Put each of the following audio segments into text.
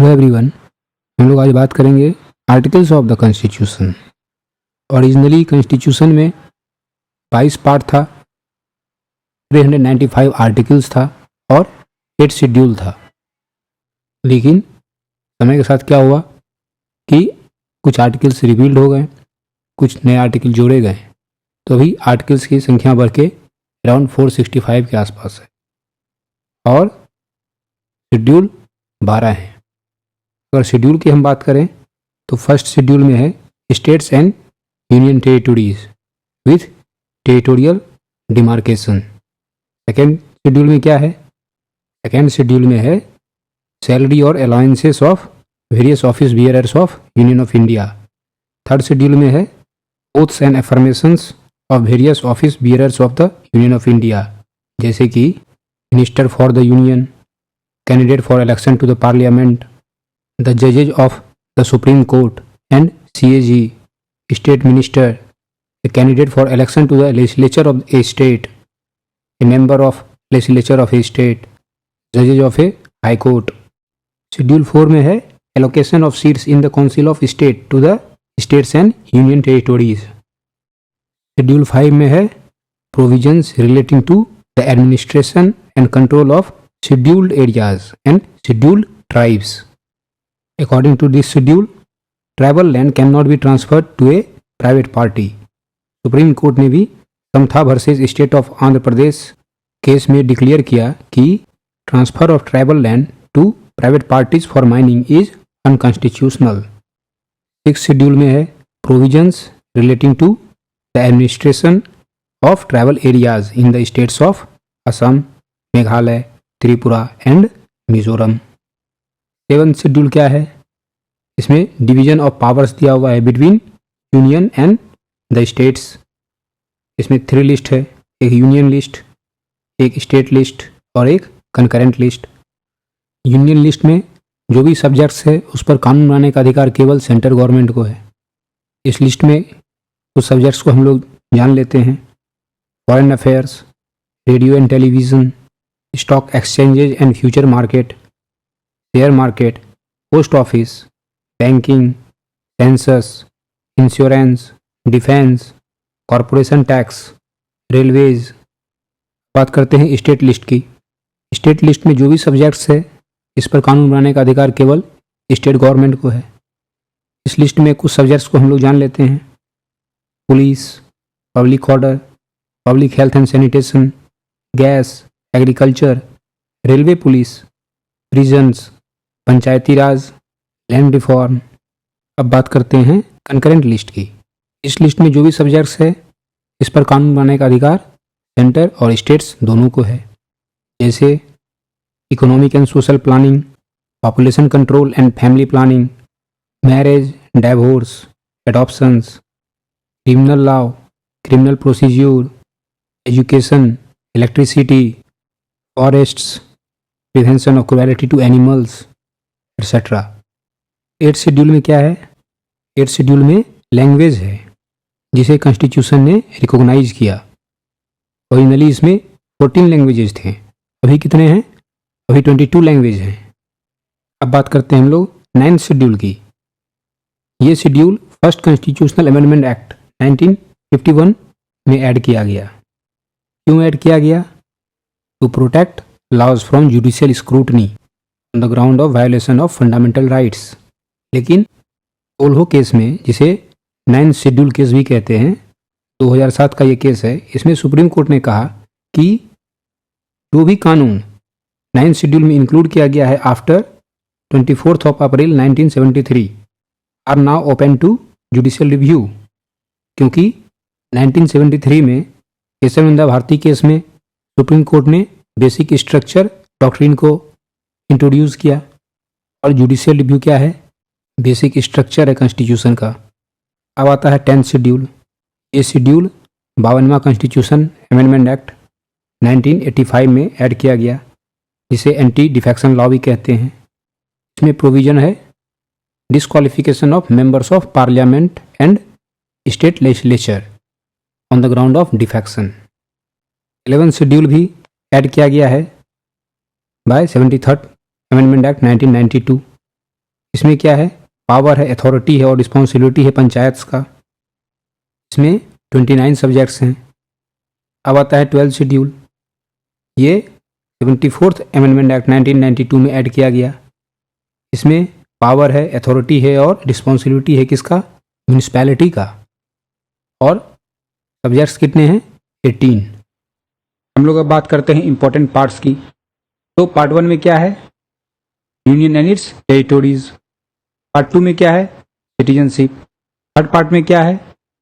Hello everyone, हम लोग आज बात करेंगे articles of the constitution. Originally constitution में 22 पार्ट था, 395 आर्टिकल्स था और 8 शेड्यूल था। लेकिन समय के साथ क्या हुआ कि कुछ आर्टिकल्स रिवील्ड हो गए, कुछ नए आर्टिकल जोड़े गए, तो अभी आर्टिकल्स की संख्या बढ़ के अराउंड 465 के आसपास है और शेड्यूल 12 है। अगर शेड्यूल की हम बात करें तो फर्स्ट शेड्यूल में है states and union territories with territorial demarcation. Second schedule में क्या है? सेकेंड शेड्यूल में है सैलरी और allowances of various office bearers of union of India. Third schedule में है oaths and affirmations of various office bearers of the union of India, जैसे कि minister for the union, candidate for election to the parliament, the judges of the Supreme Court and CAG, state minister, a candidate for election to the legislature of a state, a member of legislature of a state, judges of a high court. Schedule 4 में है allocation of seats in the council of state to the states and union territories. Schedule 5 में है provisions relating to the administration and control of scheduled areas and scheduled tribes. According to this schedule, tribal land cannot be transferred to a private party. Supreme court ने भी Samatha versus state of Andhra Pradesh case में declare किया कि transfer of tribal land to private parties for mining is unconstitutional. Six schedule में है provisions relating to the administration of tribal areas in the states of Assam, Meghalaya, Tripura and Mizoram. Seventh schedule क्या है? इसमें division of powers दिया हुआ है between union and the states. इसमें 3 list है, एक यूनियन लिस्ट, एक स्टेट लिस्ट और एक कंकरेंट लिस्ट। यूनियन लिस्ट में जो भी सब्जेक्ट्स है उस पर कानून बनाने का अधिकार केवल सेंट्रल गवर्नमेंट को है। इस लिस्ट में कुछ सब्जेक्ट्स को हम लोग जान लेते हैं: foreign affairs, radio and television, stock exchanges and future market, share market, post office, banking, census, insurance, defence, corporation tax, railways. बात करते हैं स्टेट लिस्ट की। स्टेट लिस्ट में जो भी सब्जेक्ट्स है इस पर कानून बनाने का अधिकार केवल स्टेट गवर्नमेंट को है। इस लिस्ट में कुछ सब्जेक्ट्स को हम लोग जान लेते हैं: police, public order, public health and sanitation, gas, agriculture, railway police, prisons, Panchayati Raj, land reform. अब बात करते हैं कंकरेंट लिस्ट की। इस लिस्ट में जो भी सब्जेक्ट्स है इस पर कानून बनाने का अधिकार सेंटर और स्टेट्स दोनों को है, जैसे economic and social planning, population control and family planning, marriage, divorce, adoptions, criminal law, criminal procedure, education, electricity, forests, prevention of cruelty to animals etcetera. 8 schedule में क्या है? 8 शेड्यूल में लैंग्वेज है जिसे कॉन्स्टिट्यूशन ने रिकॉग्नाइज किया। ओरिजिनली इसमें 14 languages थे, अभी कितने हैं? अभी 22 लैंग्वेज हैं। अब बात करते हैं हम लोग 9th शेड्यूल की। ये schedule first constitutional amendment act 1951 में ऐड किया गया। क्यों ऐड किया गया? To protect laws from judicial scrutiny on the ground of violation of fundamental rights। लेकिन कोल्हो केस में, जिसे 9th शेड्यूल केस भी कहते हैं, 2007 का ये केस है, इसमें सुप्रीम कोर्ट ने कहा कि जो भी कानून 9th शेड्यूल में इंक्लूड किया गया है after 24 April 1973 are now open to judicial review. क्योंकि 1973 में केशवानंद भारती केस में सुप्रीम कोर्ट ने बेसिक स्ट्रक्चर डॉक्ट्रिन को इंट्रोड्यूस किया और जुडिशियल रिव्यू क्या है? बेसिक स्ट्रक्चर है कॉन्स्टिट्यूशन का। अब आता है 10th शेड्यूल। ये शेड्यूल 52वां कॉन्स्टिट्यूशन अमेंडमेंट एक्ट 1985 में ऐड किया गया, जिसे एंटी डिफेक्शन लॉ भी कहते हैं। इसमें प्रोविजन है disqualification of members of parliament and state legislature on the ground of defection. 11th schedule भी ऐड किया गया है बाय 73rd अमेंडमेंट एक्ट 1992, इसमें क्या है, पावर है, अथॉरिटी है और रिस्पॉन्सिबिलिटी है पंचायत का। इसमें 29 सब्जेक्ट्स हैं। अब आता है 12th शेड्यूल। ये 74th अमेंडमेंट एक्ट 1992 में ऐड किया गया। इसमें पावर है, अथॉरिटी है और रिस्पॉन्सिबिलिटी है किसका, म्यूनिसिपैलिटी का। और सब्जेक्ट्स कितने हैं, 18। हम लोग अब बात करते हैं इंपॉर्टेंट पार्ट्स की। तो पार्ट 1 में क्या है, union and it's territories. Part 2 में क्या है, सिटीजनशिप। थर्ड पार्ट में क्या है,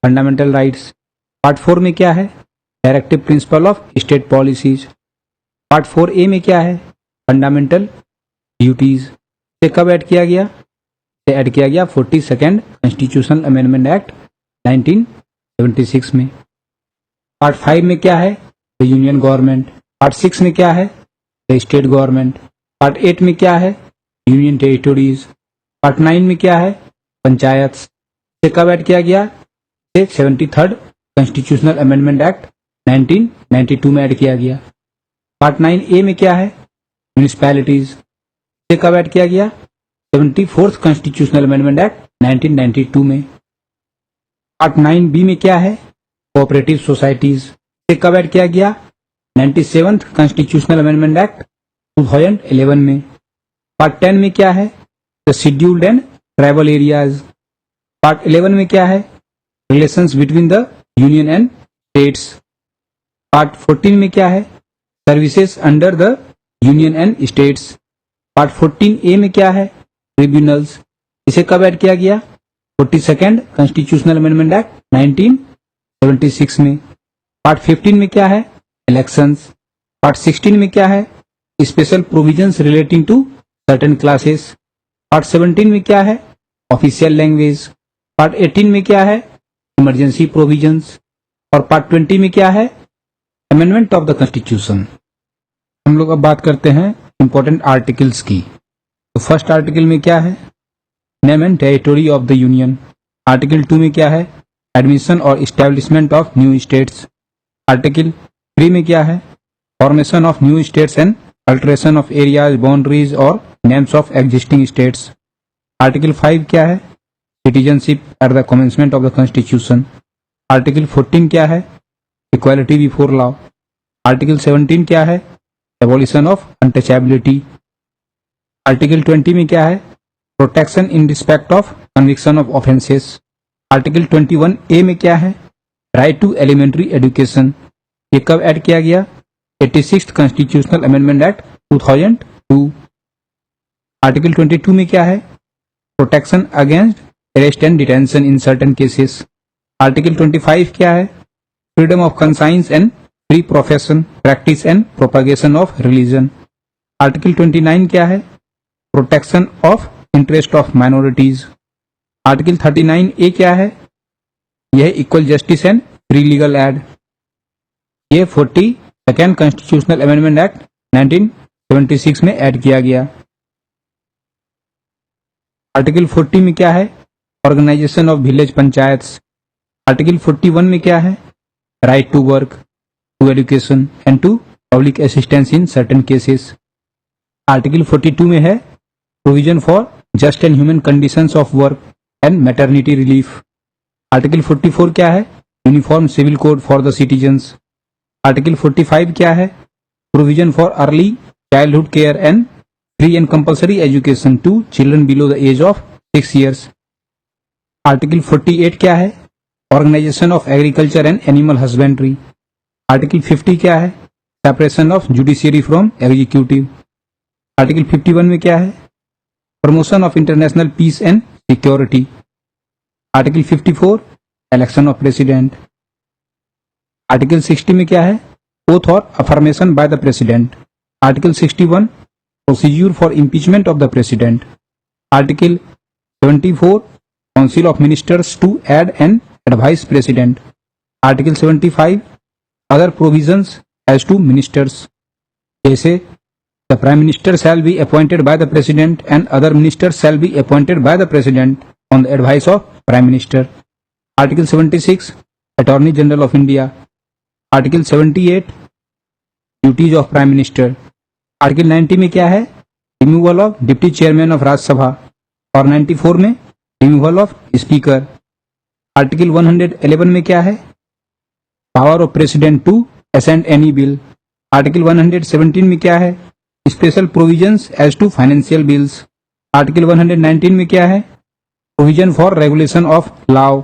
फंडामेंटल राइट्स। पार्ट 4 में क्या है, directive principle of state policies. Part 4A में क्या है, फंडामेंटल ड्यूटीज। से कब ऐड किया गया, से ऐड किया गया 42nd कॉन्स्टिट्यूशनल अमेंडमेंट एक्ट 1976 में। पार्ट 5 में क्या है, द यूनियन गवर्नमेंट। पार्ट 6 में क्या है, द स्टेट गवर्नमेंट। पार्ट 8 में क्या है, यूनियन टेरिटोरीज। पार्ट 9 में क्या है, पंचायत। से कब ऐड किया गया, से 73rd कॉन्स्टिट्यूशनल अमेंडमेंट एक्ट 1992 में ऐड किया गया। पार्ट 9A में क्या है, म्यूनिसिपैलिटीज। से कब ऐड किया गया, 74th कॉन्स्टिट्यूशनल अमेंडमेंट एक्ट 1992 में। पार्ट 9B में क्या है, कोऑपरेटिव सोसाइटीज। से कब ऐड किया गया, 97th कॉन्स्टिट्यूशनल अमेंडमेंट एक्ट 2011 में। पार्ट 10 में क्या है, the scheduled and tribal areas. Part 11 में क्या है, relations between the union and states. Part 14 में क्या है, services under the union and states. Part 14A में क्या है, ट्रिब्यूनल्स। इसे कब ऐड किया गया, 42nd कॉन्स्टिट्यूशनल अमेंडमेंट एक्ट 1976 में। पार्ट 15 में क्या है, इलेक्शंस। पार्ट 16 में क्या है, special provisions relating to certain classes. Part 17 में क्या है, ऑफिशियल लैंग्वेज। पार्ट 18 में क्या है, इमरजेंसी प्रोविजंस। और पार्ट 20 में क्या है, अमेंडमेंट ऑफ द कॉन्स्टिट्यूशन। हम लोग अब बात करते हैं इंपॉर्टेंट आर्टिकल्स की। तो फर्स्ट आर्टिकल में क्या है, name and territory of the union. Article 2 में क्या है, एडमिशन और establishment of new states. Article 3 में क्या है, formation of new states and alteration of areas, boundaries और names of existing states. Article 5 क्या है, citizenship at the commencement of the constitution. Article 14 क्या है, इक्वालिटी बिफोर लॉ। आर्टिकल 17 क्या है, एबॉलिशन ऑफ अनटचेबिलिटी। आर्टिकल 20 में क्या है, protection in respect of conviction of offences. Article 21A में क्या है, राइट टू एलिमेंट्री एजुकेशन। ये कब ऐड किया गया, 86th constitutional amendment act 2002। Article 22 में क्या है, protection against arrest and detention in certain cases. Article 25 क्या है, freedom of conscience and free profession, practice and propagation of religion. Article 29 क्या है, protection of interest of minorities. Article 39A क्या है, यह equal justice and free legal aid. ये 42nd constitutional amendment act 1976 में add किया गया। आर्टिकल 40 में क्या है, organisation of village panchayats. Article 41 में क्या है, right to work, to education and to public assistance in certain cases. Article 42 में है, provision for just and human conditions of work and maternity relief. Article 44 क्या है, uniform civil code for the citizens. Article 45 क्या है, provision for early childhood care and free and compulsory education to children below the age of 6 years। Article 48 क्या है, organisation of agriculture and animal husbandry. Article 50 क्या है, separation of judiciary from executive. Article 51 में क्या है, promotion of international peace and security. Article 54 election of president. Article 60 में क्या है, ओथ और affirmation by the president. Article 61 procedure for impeachment of the president. Article 74 council of ministers to aid and advise president. Article 75 other provisions as to ministers, जैसे the prime minister shall be appointed by the president and other ministers shall be appointed by the president on the advice of prime minister. Article 76 Attorney General of India. Article 78 duties of prime minister. Article 90 में क्या है, removal of deputy chairman of राज्य सभा और 94 में removal of speaker. Article 111 में क्या है? Power of president to assent any bill. Article 117 में क्या है? Special provisions as to financial bills. Article 119 में क्या है? Provision for regulation of law.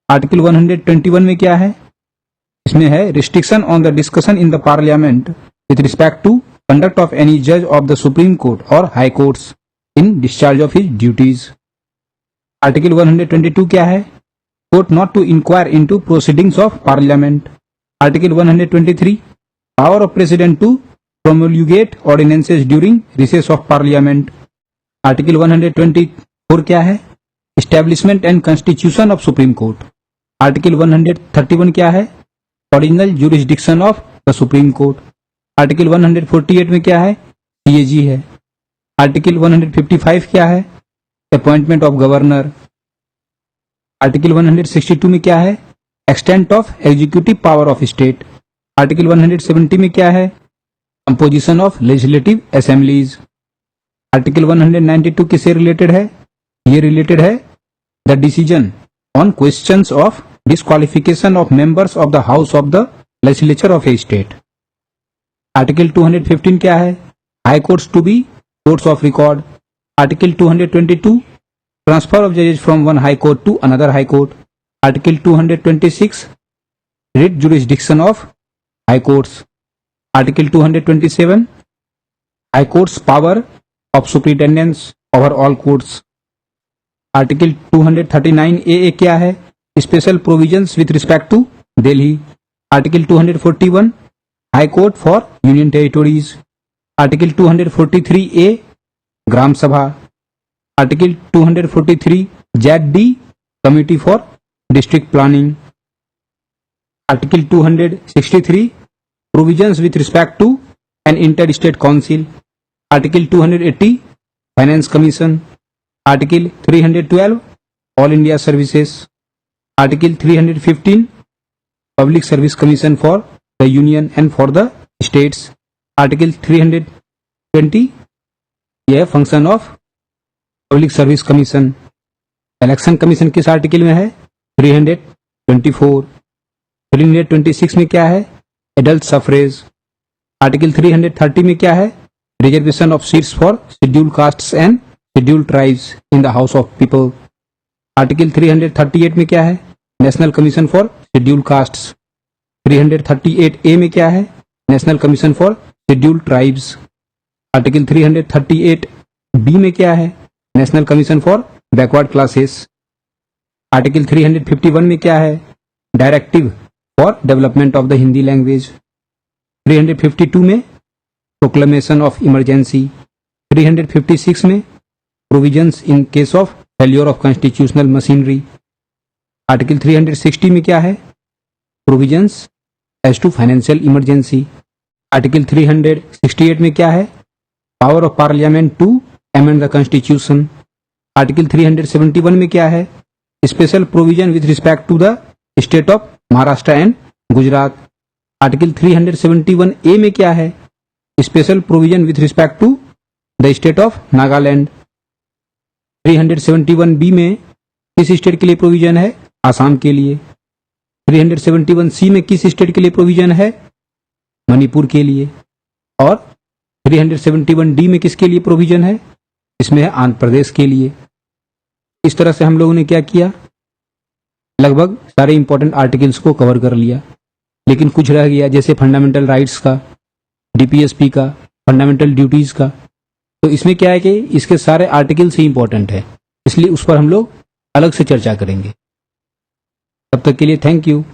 Article 121 में क्या है? इसमें है restriction on the discussion in the parliament with respect to conduct of any जज ऑफ द सुप्रीम कोर्ट और high courts in discharge of his duties. Article 122 क्या है? Court not to inquire into proceedings of parliament. Article 123 power of president to promulgate ordinances during recess of parliament. Article 124 क्या है? Establishment and constitution of supreme court. Article 131 क्या है? Original jurisdiction of the supreme court. Article 148 में क्या है? CAG है। Article 155 क्या है? Appointment of governor. आर्टिकल 162 में क्या है? Extent of executive power of state. Article 170 में क्या है? Composition of legislative assemblies. Article 192 किससे रिलेटेड है? ये रिलेटेड है the decision on questions of disqualification of members of the house of the legislature of a state. Article 215 क्या है? High courts to be courts of record. Article 222 transfer of जजेस from one high court to another high court. Article 226 writ jurisdiction of high courts. Article 227 high courts power of superintendence over all courts. Article 239 A क्या है? Special provisions with respect to Delhi. Article 241 high court for union territories. Article 243 A Gram Sabha. Article 243 Z committee for district planning. Article 263 provisions with respect to an inter state council. Article 280 finance commission. Article 312 all India services. Article 315 public service commission for the union and for the states. Article 320 यह function of public service commission. Election commission किस article में है? 324। 326 में क्या है? Adult suffrage. Article 330 में क्या है? Reservation of seats for scheduled castes and scheduled tribes in the house of people. Article 338 में क्या है? National commission for scheduled castes. 338 A में क्या है? National commission for scheduled tribes. Article 338 B में क्या है? National commission for backward classes. Article 351 में क्या है? Directive for development of the Hindi language. 352 में प्रोक्लेमेशन ऑफ इमरजेंसी। 356 में provisions in case of failure of constitutional machinery. Article 360 में क्या है? Provisions as to financial emergency. Article 368 में क्या है? Power of parliament to amend the constitution. Article 371 में क्या है? Special provision with respect to the state of Maharashtra and Gujarat. Article 371 A में क्या है? Special provision with respect to the state of Nagaland. 371 B में किस स्टेट के लिए प्रोविजन है? आसाम के लिए। 371 सी में किस स्टेट के लिए प्रोविजन है? मणिपुर के लिए। और 371 डी में किसके लिए प्रोविजन है? इसमें है आंध्र प्रदेश के लिए। इस तरह से हम लोगों ने क्या किया? लगभग सारे इंपॉर्टेंट आर्टिकल्स को कवर कर लिया, लेकिन कुछ रह गया, जैसे फंडामेंटल राइट्स का, डीपीएसपी का, फंडामेंटल ड्यूटीज का। तो इसमें क्या है कि इसके सारे आर्टिकल्स ही इंपॉर्टेंट है, इसलिए उस पर हम लोग अलग से चर्चा करेंगे। तब तक के लिए थैंक यू।